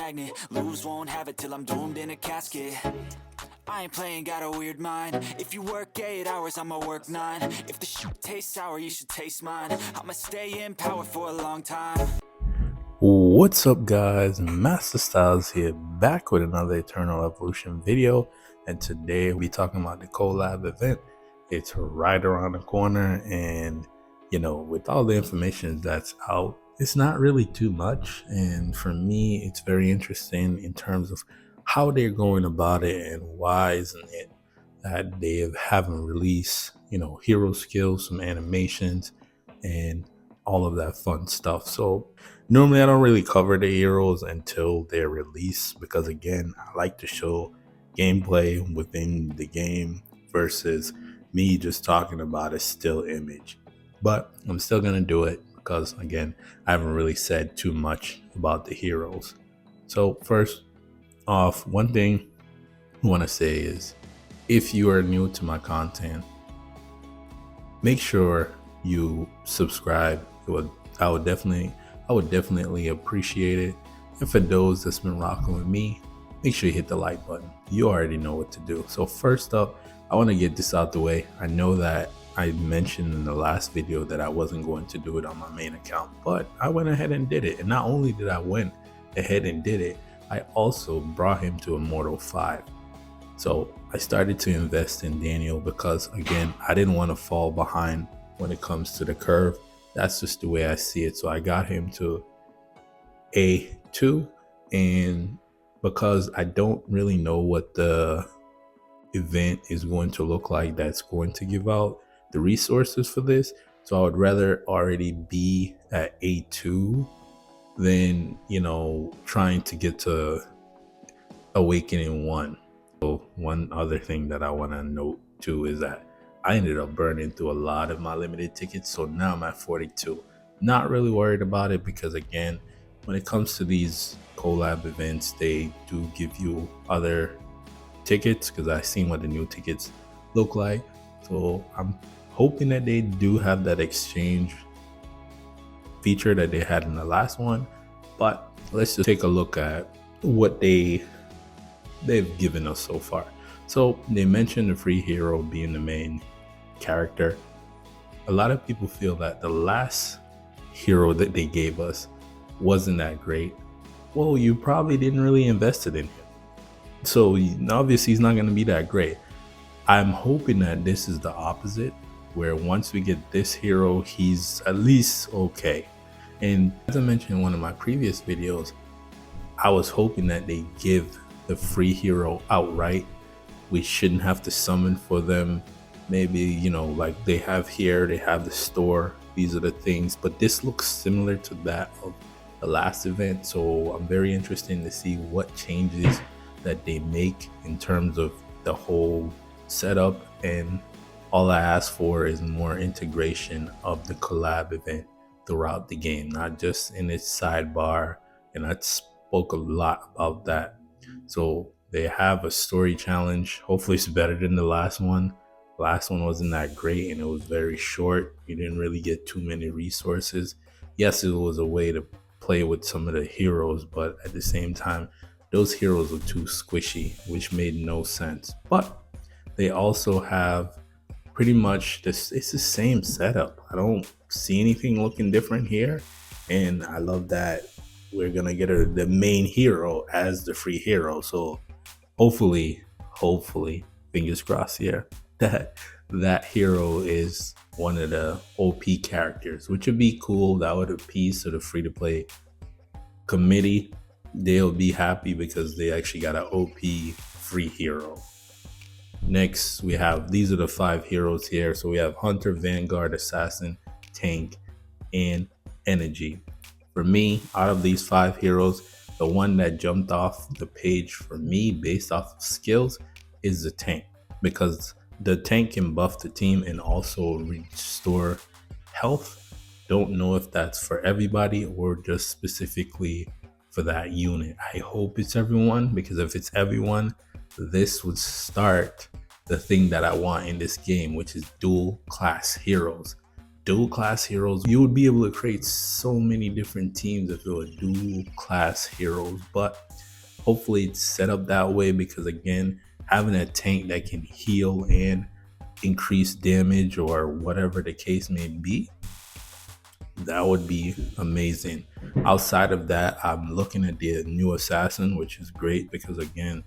magnet. Lose, won't have it till I'm doomed in a casket. I ain't playing, got a weird mind. If you work 8 hours, I'ma work 9. If the shit tastes sour, you should taste mine. I'ma stay in power for a long time. What's up, guys? Masta Styles here, back with another Eternal Evolution video, and today we'll be talking about the Collab event. It's right around the corner, and with all the information that's out, it's not really too much, and for me it's very interesting in terms of how they're going about it and why isn't it that they haven't released hero skills, some animations, and all of that fun stuff. So normally I don't really cover the heroes until they're released, because again, I like to show gameplay within the game versus me just talking about a still image. But I'm still gonna do it because again, I haven't really said too much about the heroes. So first off, one thing I want to say is, if you are new to my content, make sure you subscribe. I would definitely appreciate it. And for those that's been rocking with me, make sure you hit the like button. You already know what to do. So first up, I want to get this out the way. I know that I mentioned in the last video that I wasn't going to do it on my main account, but I went ahead and did it. And not only did I went ahead and did it, I also brought him to Immortal 5. So I started to invest in Daniel because, again, I didn't want to fall behind when it comes to the curve. That's just the way I see it. So I got him to A2, and because I don't really know what the event is going to look like that's going to give out the resources for this, so I would rather already be at A2 than trying to get to Awaken in 1. So one other thing that I want to note too is that I ended up burning through a lot of my limited tickets, so now I'm at 42. Not really worried about it because, again, when it comes to these collab events, they do give you other tickets, because I've seen what the new tickets look like. So I'm hoping that they do have that exchange feature that they had in the last one. But let's just take a look at what they've given us so far. So they mentioned the free hero being the main character. A lot of people feel that the last hero that they gave us wasn't that great. Well, you probably didn't really invest it in him, so obviously he's not going to be that great. I'm hoping that this is the opposite, where once we get this hero, he's at least okay. And as I mentioned in one of my previous videos, I was hoping that they give the free hero outright. We shouldn't have to summon for them. Maybe, like they have here, they have the store. These are the things, but this looks similar to that of the last event. So I'm very interested to see what changes that they make in terms of the whole setup. And all I ask for is more integration of the collab event throughout the game, not just in its sidebar. And I spoke a lot about that. So they have a story challenge. Hopefully it's better than the last one. The last one wasn't that great, and it was very short. You didn't really get too many resources. Yes, it was a way to play with some of the heroes, but at the same time, those heroes were too squishy, which made no sense. But they also have pretty much this. It's the same setup. I don't see anything looking different here, and I love that we're gonna get the main hero as the free hero. So hopefully, fingers crossed here, that hero is one of the OP characters, which would be cool. That would appease to the free-to-play committee. They'll be happy because they actually got an OP free hero. Next, we have, these are the 5 heroes here. So we have Hunter, Vanguard, Assassin, Tank, and Energy. For me, out of these 5 heroes, the one that jumped off the page for me based off of skills is the Tank, because the Tank can buff the team and also restore health. Don't know if that's for everybody or just specifically for that unit. I hope it's everyone, because if it's everyone, this would start the thing that I want in this game, which is dual class heroes. dual class heroes. You would be able to create so many different teams if it were dual class heroes, but hopefully it's set up that way because, again, having a tank that can heal and increase damage or whatever the case may be, that would be amazing. Outside of that, I'm looking at the new assassin, which is great because, again,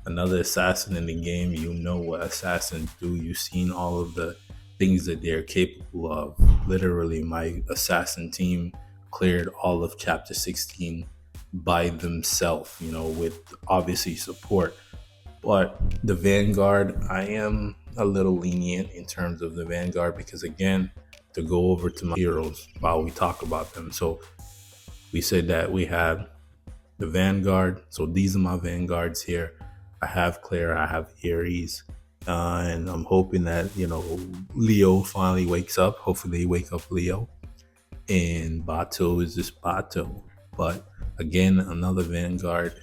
another assassin in the game. You know what assassins do. You've seen all of the things that they're capable of. Literally, my assassin team cleared all of chapter 16 by themselves, with obviously support. But the Vanguard, I am a little lenient in terms of the Vanguard because, again, to go over to my heroes while we talk about them. So we said that we had the Vanguard. So these are my Vanguards here. I have Claire, I have Ares, and I'm hoping that, Leo finally wakes up. Hopefully they wake up Leo. And Bato is just Bato. But again, another Vanguard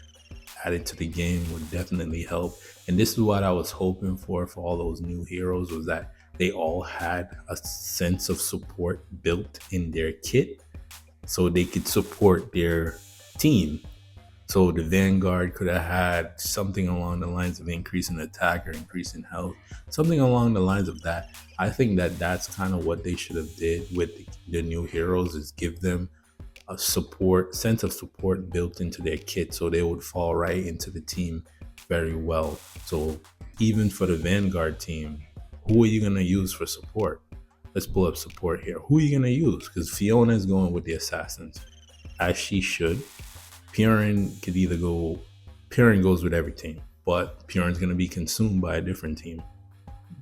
added to the game would definitely help. And this is what I was hoping for all those new heroes, was that they all had a sense of support built in their kit so they could support their team. So the Vanguard could have had something along the lines of increasing attack or increasing health, something along the lines of that. I think that that's kind of what they should have did with the new heroes, is give them a sense of support built into their kit so they would fall right into the team very well. So even for the Vanguard team, who are you going to use for support? Let's pull up support here. Who are you going to use? Because Fiona is going with the assassins, as she should. Purin could either go, Purin goes with everything, but Purin's going to be consumed by a different team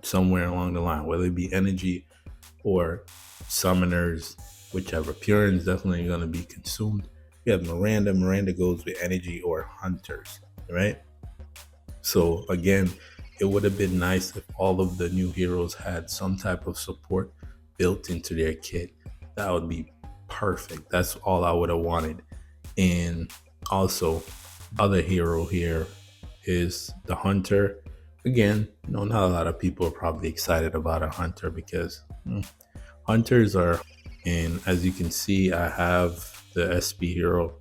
somewhere along the line, whether it be energy or summoners, whichever. Purin's definitely going to be consumed. You have Miranda. Miranda goes with energy or hunters, right? So again, it would have been nice if all of the new heroes had some type of support built into their kit. That would be perfect. That's all I would have wanted. And also, other hero here is the hunter. Again, not a lot of people are probably excited about a hunter because hunters are, and as you can see, I have the SP hero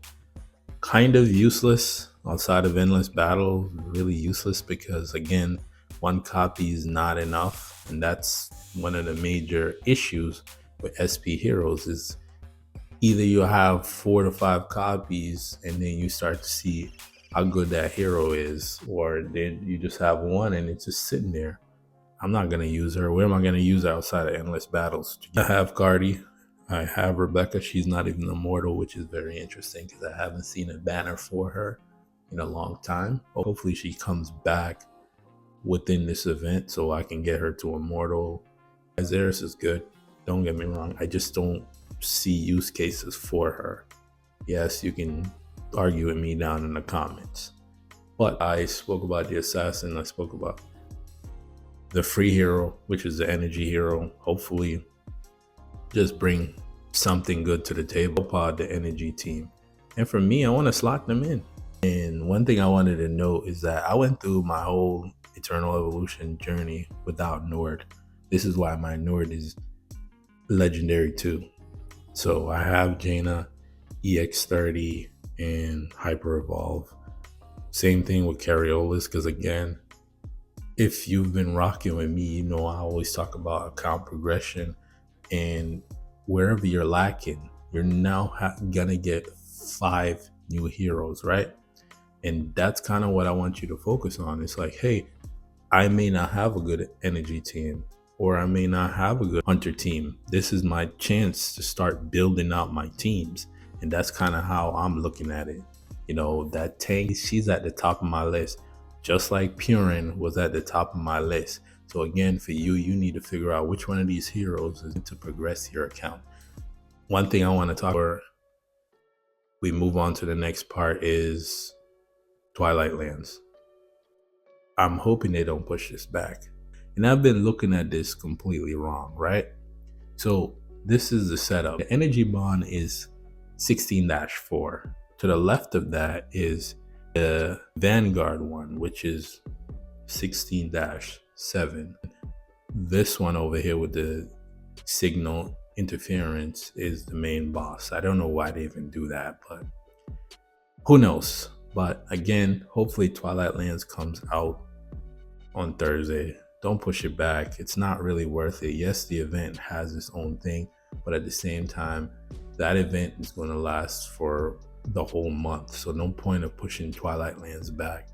kind of useless outside of endless battle. Really useless because, again, one copy is not enough, and that's one of the major issues with SP heroes. Is either you have 4 to 5 copies and then you start to see how good that hero is, or then you just have one and it's just sitting there. I'm not going to use her. Where am I going to use her outside of endless battles? I have Cardi. I have Rebecca. She's not even immortal, which is very interesting because I haven't seen a banner for her in a long time. Hopefully she comes back within this event so I can get her to immortal. Azaris is good. Don't get me wrong. I just don't see use cases for her. Yes, you can argue with me down in the comments. But I spoke about the assassin. I spoke about the free hero, which is the energy hero. Hopefully just bring something good to the table. Pod the energy team. And for me, I want to slot them in. And one thing I wanted to note is that I went through my whole Eternal Evolution journey without Nord. This is why my Nord is legendary too. So I have Jaina, EX30, and Hyper Evolve. Same thing with Cariolis, because again, if you've been rocking with me, you know I always talk about account progression, and wherever you're lacking, you're now gonna get 5 new heroes, right? And that's kind of what I want you to focus on. It's like, hey, I may not have a good energy team, or I may not have a good hunter team. This is my chance to start building out my teams. And that's kind of how I'm looking at it. That tank, she's at the top of my list, just like Purin was at the top of my list. So again, for you, you need to figure out which one of these heroes is to progress your account. One thing I want to talk about, we move on to the next part, is Twilight Lands. I'm hoping they don't push this back. And I've been looking at this completely wrong, right? So this is the setup. The energy bond is 16-4. To the left of that is the Vanguard one, which is 16-7. This one over here with the signal interference is the main boss. I don't know why they even do that, but who knows. But again, hopefully Twilight Lands comes out on Thursday. Don't push it back. It's not really worth it. Yes, the event has its own thing, but at the same time, that event is going to last for the whole month. So no point of pushing Twilight Lands back.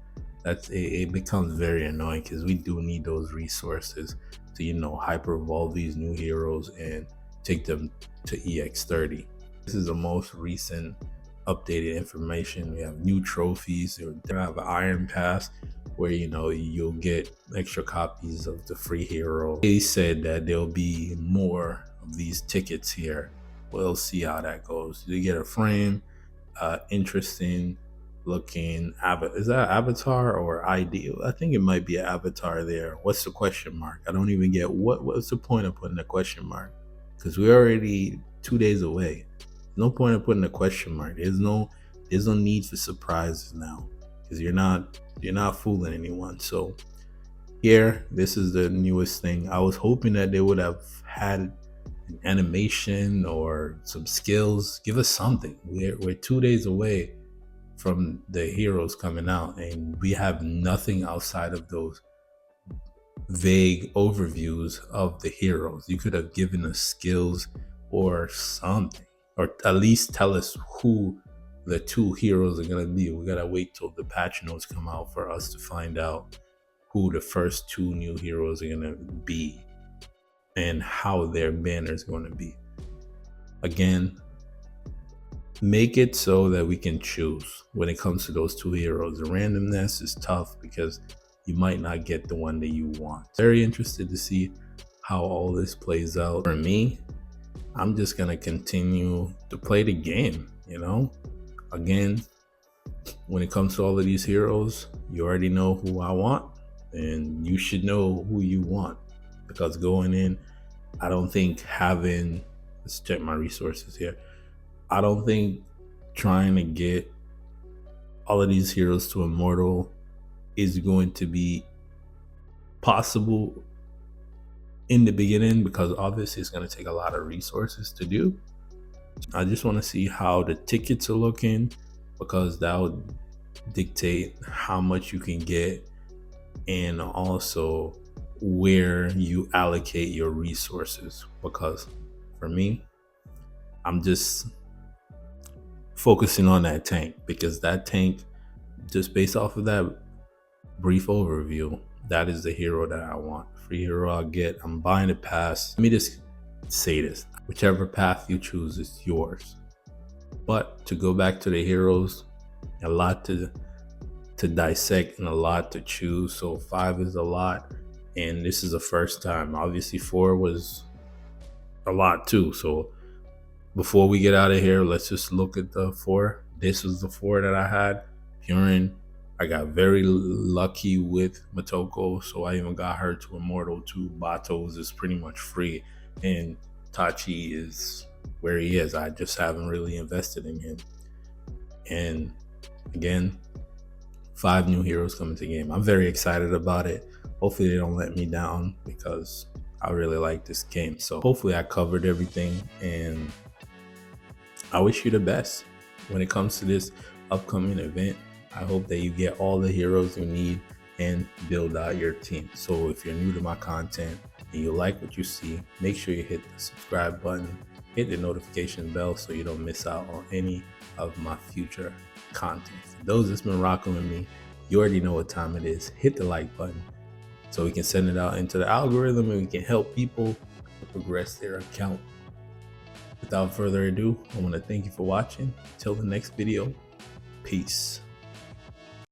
It becomes very annoying because we do need those resources to, you know, hyper evolve these new heroes and take them to EX30. This is the most recent updated information. We have new trophies. They have an Iron Pass where, you know, you'll get extra copies of the free hero. They said that there'll be more of these tickets here. We'll see how that goes. You get a frame, interesting looking is that avatar or ID? I think it might be an avatar there. What's the question mark? I don't even get what's the point of putting a question mark, because we're already 2 days away. No point of putting a question mark. There's no need for surprises now, because you're not fooling anyone. So here, this is the newest thing. I was hoping that they would have had an animation or some skills. Give us something. We're 2 days away from the heroes coming out, and we have nothing outside of those vague overviews of the heroes. You could have given us skills or something, or at least tell us who the 2 heroes are going to be. We got to wait till the patch notes come out for us to find out who the first 2 new heroes are going to be and how their banner is going to be. Again, make it so that we can choose when it comes to those 2 heroes. The randomness is tough because you might not get the one that you want. Very interested to see how all this plays out. For me, I'm just gonna continue to play the game, you know? Again, when it comes to all of these heroes, you already know who I want, and you should know who you want, because going in, I don't think let's check my resources here. I don't think trying to get all of these heroes to Immortal is going to be possible in the beginning, because obviously it's going to take a lot of resources to do. I just want to see how the tickets are looking, because that would dictate how much you can get and also where you allocate your resources. Because for me, I'm just focusing on that tank, because that tank, just based off of that brief overview, that is the hero that I want. Free hero I'll get. I'm buying the pass. Let me just say this: whichever path you choose is yours. But to go back to the heroes, a lot to dissect and a lot to choose. So 5 is a lot, and this is the first time. Obviously 4 was a lot too. So before we get out of here, let's just look at the 4. This was the 4 that I had. Purin. I got very lucky with Motoko, so I even got her to Immortal too. Batos is pretty much free, and Tachi is where he is. I just haven't really invested in him. And again, 5 new heroes coming to the game. I'm very excited about it. Hopefully they don't let me down, because I really like this game. So hopefully I covered everything, and I wish you the best when it comes to this upcoming event. I hope that you get all the heroes you need and build out your team. So if you're new to my content and you like what you see, make sure you hit the subscribe button, hit the notification bell so you don't miss out on any of my future content. For those that's been rocking with me, you already know what time it is. Hit the like button so we can send it out into the algorithm and we can help people progress their account. Without further ado, I want to thank you for watching. Till the next video, peace.